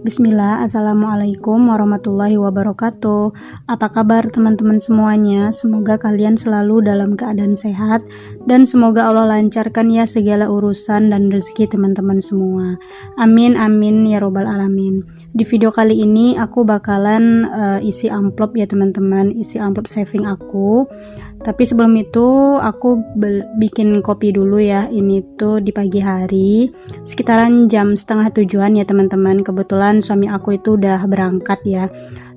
Bismillah, Assalamualaikum warahmatullahi wabarakatuh. Apa kabar teman-teman semuanya? Semoga kalian selalu dalam keadaan sehat dan semoga Allah lancarkan ya segala urusan dan rezeki teman-teman semua. Amin amin ya robbal alamin. Di video kali ini aku bakalan isi amplop ya teman-teman, isi amplop saving aku. Tapi sebelum itu aku bikin kopi dulu ya. Ini tuh di pagi hari sekitaran jam 6:30 ya teman-teman. Kebetulan suami aku itu udah berangkat ya.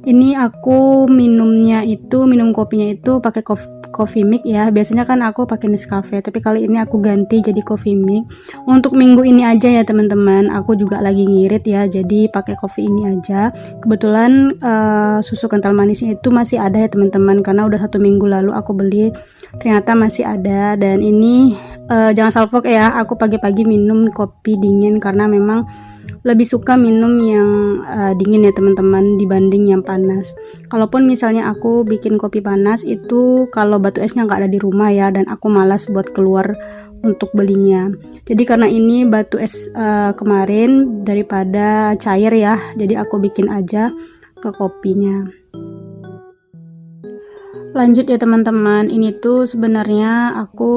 Ini aku minum kopinya itu pakai coffee mix ya. Biasanya kan aku pakai Nescafe, tapi kali ini aku ganti jadi coffee mix. Untuk minggu ini aja ya teman-teman. Aku juga lagi ngirit ya, jadi pakai kopi ini aja. Kebetulan susu kental manisnya itu masih ada ya teman-teman, karena udah 1 minggu lalu aku beli, ternyata masih ada. Dan ini jangan salfok ya, aku pagi-pagi minum kopi dingin karena memang lebih suka minum yang dingin ya teman-teman dibanding yang panas. Kalaupun misalnya aku bikin kopi panas itu kalau batu esnya nggak ada di rumah ya, dan aku malas buat keluar untuk belinya. Jadi karena ini batu es kemarin daripada cair ya, jadi aku bikin aja ke kopinya. Lanjut ya teman-teman, ini tuh sebenarnya aku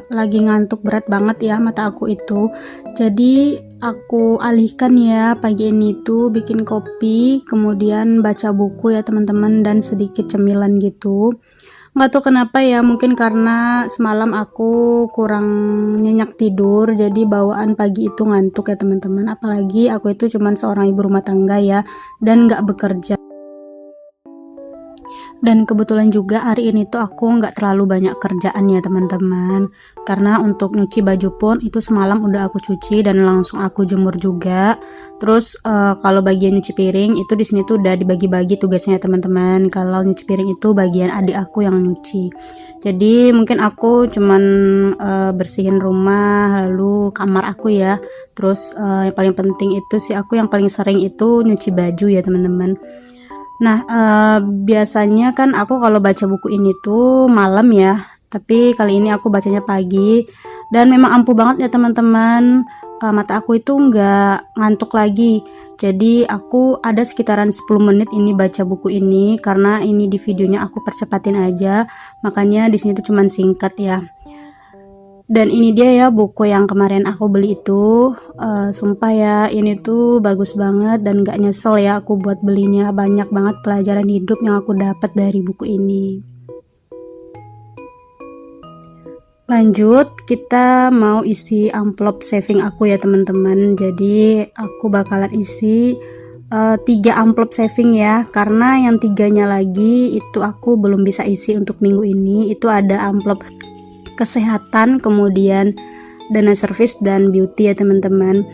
lagi ngantuk berat banget ya mata aku itu, jadi aku alihkan ya pagi ini tuh bikin kopi, kemudian baca buku ya teman-teman, dan sedikit cemilan gitu. Nggak tahu kenapa ya, mungkin karena semalam aku kurang nyenyak tidur, jadi bawaan pagi itu ngantuk ya teman-teman. Apalagi aku itu cuman seorang ibu rumah tangga ya, dan nggak bekerja. Dan kebetulan juga hari ini tuh aku nggak terlalu banyak kerjaan ya teman-teman, karena untuk nyuci baju pun itu semalam udah aku cuci dan langsung aku jemur juga. Terus kalau bagian nyuci piring itu di sini tuh udah dibagi-bagi tugasnya teman-teman. Kalau nyuci piring itu bagian adik aku yang nyuci. Jadi mungkin aku cuman bersihin rumah, lalu kamar aku ya. Terus yang paling penting itu sih aku yang paling sering itu nyuci baju ya teman-teman. Nah, biasanya kan aku kalau baca buku ini tuh malam ya, tapi kali ini aku bacanya pagi, dan memang ampuh banget ya teman-teman. Mata aku itu nggak ngantuk lagi, jadi aku ada sekitaran 10 menit ini baca buku ini, karena ini di videonya aku percepatin aja, makanya di sini tuh cuman singkat ya. Dan ini dia ya buku yang kemarin aku beli itu, sumpah ya ini tuh bagus banget dan gak nyesel ya aku buat belinya. Banyak banget pelajaran hidup yang aku dapat dari buku ini. Lanjut, kita mau isi amplop saving aku ya teman-teman. Jadi aku bakalan isi 3 amplop saving ya, karena yang 3-nya lagi itu aku belum bisa isi untuk minggu ini. Itu ada amplop kesehatan, kemudian dana service dan beauty ya teman-teman.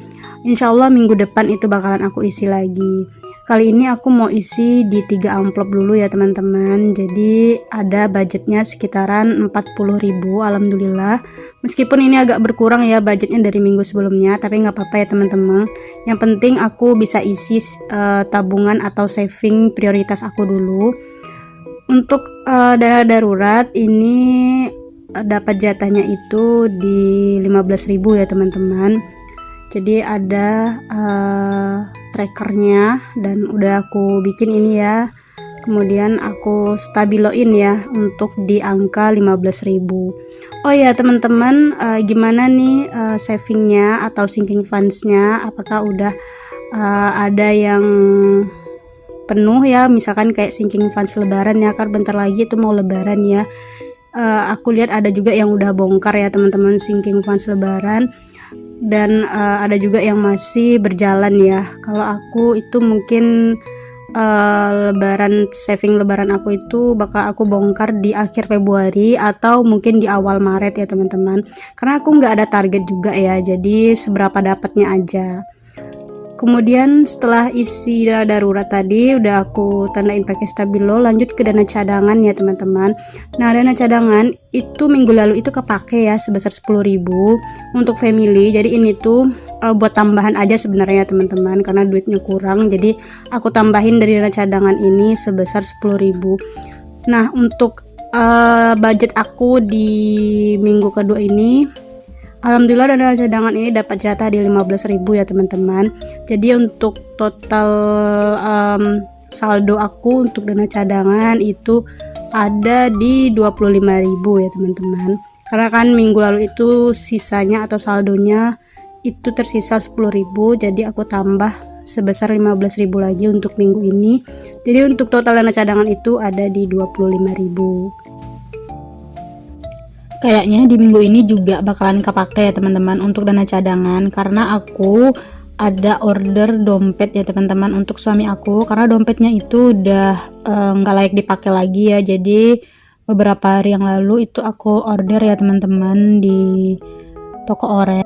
Insya Allah minggu depan itu bakalan aku isi lagi. Kali ini aku mau isi di 3 amplop dulu ya teman-teman. Jadi ada budgetnya sekitaran 40.000, alhamdulillah. Meskipun ini agak berkurang ya budgetnya dari minggu sebelumnya, tapi nggak apa-apa ya teman-teman. Yang penting aku bisa isi tabungan atau saving prioritas aku dulu. Untuk dana darurat ini dapat jatahnya itu di 15.000 ya teman-teman. Jadi ada trackernya dan udah aku bikin ini ya. Kemudian aku stabiloin ya untuk di angka 15.000. Oh ya teman-teman, gimana nih savingnya atau sinking fundsnya? Apakah udah ada yang penuh ya? Misalkan kayak sinking funds lebaran ya, kan bentar lagi itu mau lebaran ya. Aku lihat ada juga yang udah bongkar ya teman-teman sinking funds lebaran, dan ada juga yang masih berjalan ya. Kalau aku itu mungkin saving lebaran aku itu bakal aku bongkar di akhir Februari atau mungkin di awal Maret ya teman-teman, karena aku nggak ada target juga ya, jadi seberapa dapatnya aja. Kemudian setelah isi dana darurat tadi udah aku tandain pakai stabilo, lanjut ke dana cadangan ya teman-teman. Nah, dana cadangan itu minggu lalu itu kepake ya sebesar 10.000 untuk family. Jadi ini tuh buat tambahan aja sebenarnya teman-teman, karena duitnya kurang. Jadi aku tambahin dari dana cadangan ini sebesar 10.000. Nah, untuk budget aku di minggu kedua ini Alhamdulillah dana cadangan ini dapat jatah di 15.000 ya teman-teman. Jadi untuk total saldo aku untuk dana cadangan itu ada di 25.000 ya teman-teman. Karena kan minggu lalu itu sisanya atau saldonya itu tersisa 10.000, jadi aku tambah sebesar 15.000 lagi untuk minggu ini. Jadi untuk total dana cadangan itu ada di 25.000. Kayaknya di minggu ini juga bakalan kepake ya teman-teman untuk dana cadangan, karena aku ada order dompet ya teman-teman untuk suami aku, karena dompetnya itu udah nggak layak dipakai lagi ya. Jadi beberapa hari yang lalu itu aku order ya teman-teman di toko oranye.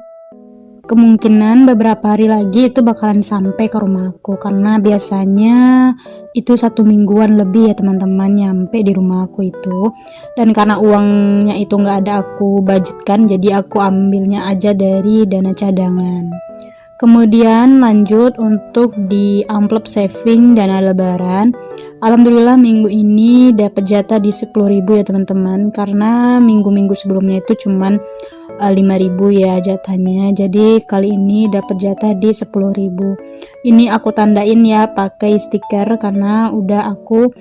Kemungkinan beberapa hari lagi itu bakalan sampai ke rumahku, karena biasanya itu 1 mingguan lebih ya teman-teman nyampe di rumahku itu. Dan karena uangnya itu nggak ada aku budgetkan, jadi aku ambilnya aja dari dana cadangan. Kemudian lanjut untuk di amplop saving dana lebaran. Alhamdulillah minggu ini dapat jatah di 10.000 ya teman-teman, karena minggu-minggu sebelumnya itu cuman 5.000 ya jatahnya. Jadi kali ini dapat jatah di 10.000. Ini aku tandain ya pakai stiker karena udah aku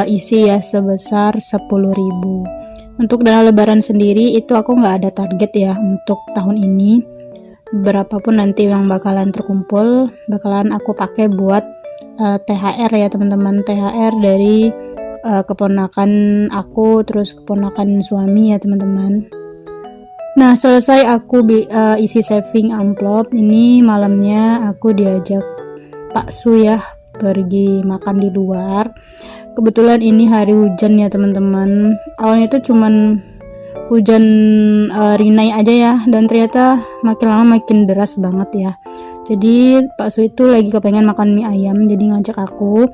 isi ya sebesar 10.000. Untuk dana lebaran sendiri itu aku nggak ada target ya untuk tahun ini. Berapapun nanti yang bakalan terkumpul bakalan aku pakai buat THR ya teman-teman. THR dari keponakan aku, terus keponakan suami ya teman-teman. Nah, selesai aku isi saving amplop, ini malamnya aku diajak Pak Su ya pergi makan di luar. Kebetulan ini hari hujan ya teman-teman. Awalnya itu cuman hujan rinai aja ya, dan ternyata makin lama makin deras banget ya. Jadi Pak Su itu lagi kepengen makan mie ayam, jadi ngajak aku.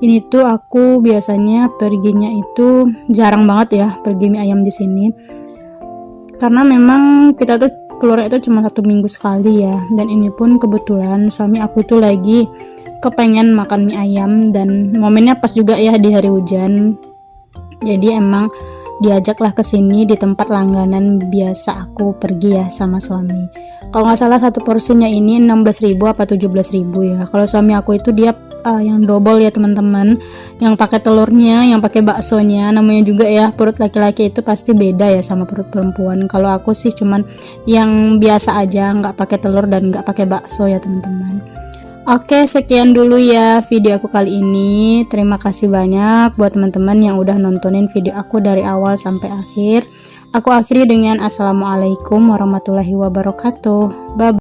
Ini tuh aku biasanya perginya itu jarang banget ya pergi mie ayam di sini. Karena memang kita tuh keluar itu cuma 1 minggu sekali ya, dan ini pun kebetulan suami aku itu lagi kepengen makan mie ayam dan momennya pas juga ya di hari hujan. Jadi emang diajaklah ke sini di tempat langganan biasa aku pergi ya sama suami. Kalau nggak salah satu porsinya ini 16.000 apa 17.000 ya. Kalau suami aku itu dia yang double ya teman-teman, yang pakai telurnya, yang pakai baksonya. Namanya juga ya perut laki-laki itu pasti beda ya sama perut perempuan. Kalau aku sih cuman yang biasa aja, nggak pakai telur dan nggak pakai bakso ya teman-teman. Oke, sekian dulu ya video aku kali ini. Terima kasih banyak buat teman-teman yang udah nontonin video aku dari awal sampai akhir. Aku akhiri dengan assalamualaikum warahmatullahi wabarakatuh. Bye.